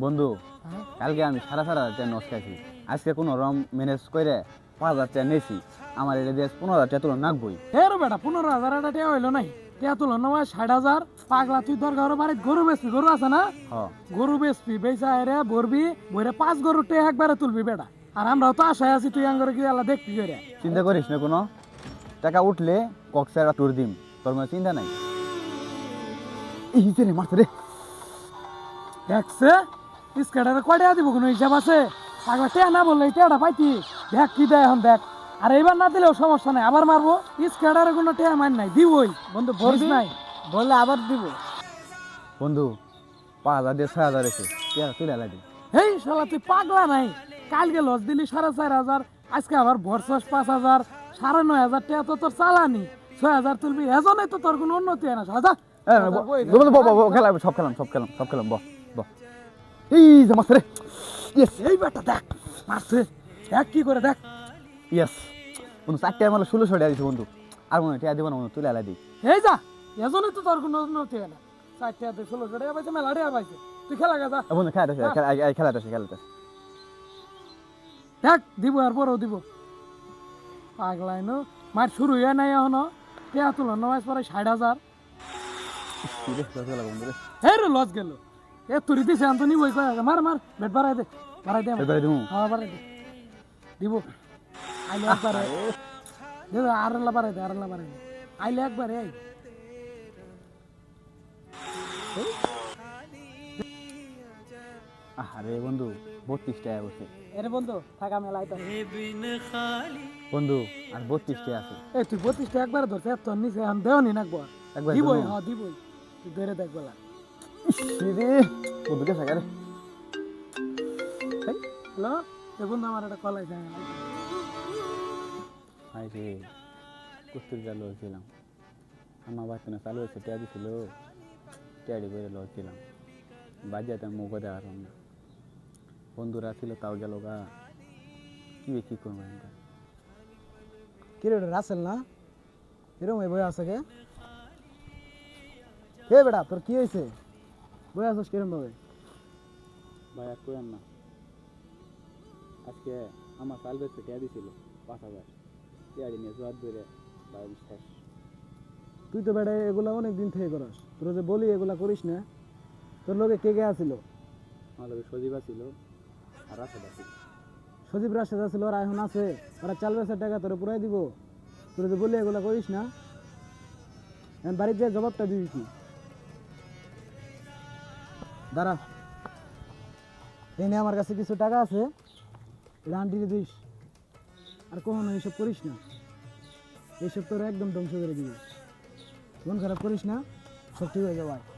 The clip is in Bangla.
বন্ধু কালকে আমি সারা সারা ট্রেন নষ্ট খাইছি আজকে কোনো রম ম্যানেজ করে 5,000 টাকা নিয়েছি আমার এটা দিয়ে 15,000 টাকা তুলে নাকবই হেরো বেটা 15,000 এটা টিয়া হইলো নাই টিয়া তুলো না 60,000 পাগলা তুই তোর ঘরে বাড়ি গরু বেচবি গরু আছে না হ্যাঁ গরু বেচবি বেচা রে ভরবি বইরে 5 গরু টিয়া একবারে তুলবি বেটা আর আমরাও তো আশায় আছি তুই আঙ্গরে কি আল্লাহ দেখবি করে চিন্তা করিস না কোনো টাকা উঠলে কক্সের ট্যুর দিম তোর মানে চিন্তা নাই এই যে রে মারছে রে দেখছে স্কেটারে কয়টা দিব কোনো হিসাব আছে পাগলা টিয়া না বললে টিয়াটা পাইতি দেখ কি দেয় এখন দেখ আর এবার না দিলেও সমস্যা নাই আবার মারবো স্কেটারে কোনো টিয়া মার নাই দিবই বন্ধু ভরিস নাই বললে আবার দিব বন্ধু 5,000 দিয়ে 6,000 এসে তুলে লাগি হেই শালা তুই পাগলা নাই কালকে লস দিলি 4,500 আজকে আবার ভরছস 5,000 9,500 টাকা তো তোর চালানি 6,000 তুলবি এজন্যই তো তোর কোনো উন্নতি হয় না শালা খেলা সব খেলাম বহ এই যে মারছে রে ইয়েস এই বেটা দেখ মারছে দেখ কি করে দেখ ইয়েস বন্ধু 4 টাকা মানে 1600 টাকা দিছি বন্ধু আর মনে টাকা দিব না বন্ধু তুলে লাগি এই যা এজন্যই তো তোর কোনো উন্নতি হয় না 4 টাকা দিয়ে 16 টাকা পাইছে মেলা টাকা পাইছে তুই খেলা গা যা বন্ধু খেলাতে দেখ দিব আর পরেও দিব পাগলাই নো মার শুরু হয়ে নাই এখনো টাকা তুলো নয় পরে 60,000 বন্ধু হেই রে লস গেল এ তুই দিছে আন্তনি বই কয় মার বেট বাড়াই দে এবারে দিমু হ্যাঁ বাড়াই দে দিব আইলে একবারে দে আরলা বাড়াই দে আইলে একবারে এই আরে বন্ধু 32 টাকা বসে এরে বন্ধু থাকা মেলা আইতা বন্ধু আর 32 টাকা আছে এই তুই 32 টাকা একবারে ধরছে এত নিছে আম দেওনি নাকবো একবার দিবই হ্যাঁ দিবই তুই ধরে দেখ বলা রে বন্ধু কে সাকারে হ্যালো এ বন্ধু আমার একটা কল আইছে হাই রে কুস্তির জাল হয়েছিলাম আমার বাচ্চা চালু হয়েছে টিয়া দিছিল টিয়াড়ি করে লড়ছিলাম বাজাতে মুখ দেওয়ার না বন্ধুরা ছিল তাও গেল গা কি করবো কি রে রাসেল না এরকম এই বই আছে কে হে বেটা তোর কি হয়েছে বই আছিস কিরম ভাবে ভাই আর করেন না আজকে আমার চাল বেচতে টিয়া দিছিল 5,000 টিয়াড়ি নিয়ে জোয়ার ধরে ভাই বিশ্বাস তুই তো বেটা এগুলা অনেক দিন থেকে করস তোর যে বলি এগুলা করিস না তোর লোকে কে আছিল আমার লোক সজীবা ছিল আর রাশেদা ছিল সজীব রাশেদ আছিল ওরা এখন আছে ওরা চাল বেচার টাকা তোরা পুরাই দিব তোর যে বলি এগুলা করিস না এখন বাড়ির যে জবাবটা দিবি কি দাঁড়া এই নে আমার কাছে কিছু টাকা আছে এটা আন্টিকে দিস আর কখনো এইসব করিস না এইসব তোরা একদম ধ্বংস করে দিবি মন খারাপ করিস না সব ঠিক হয়ে যাবে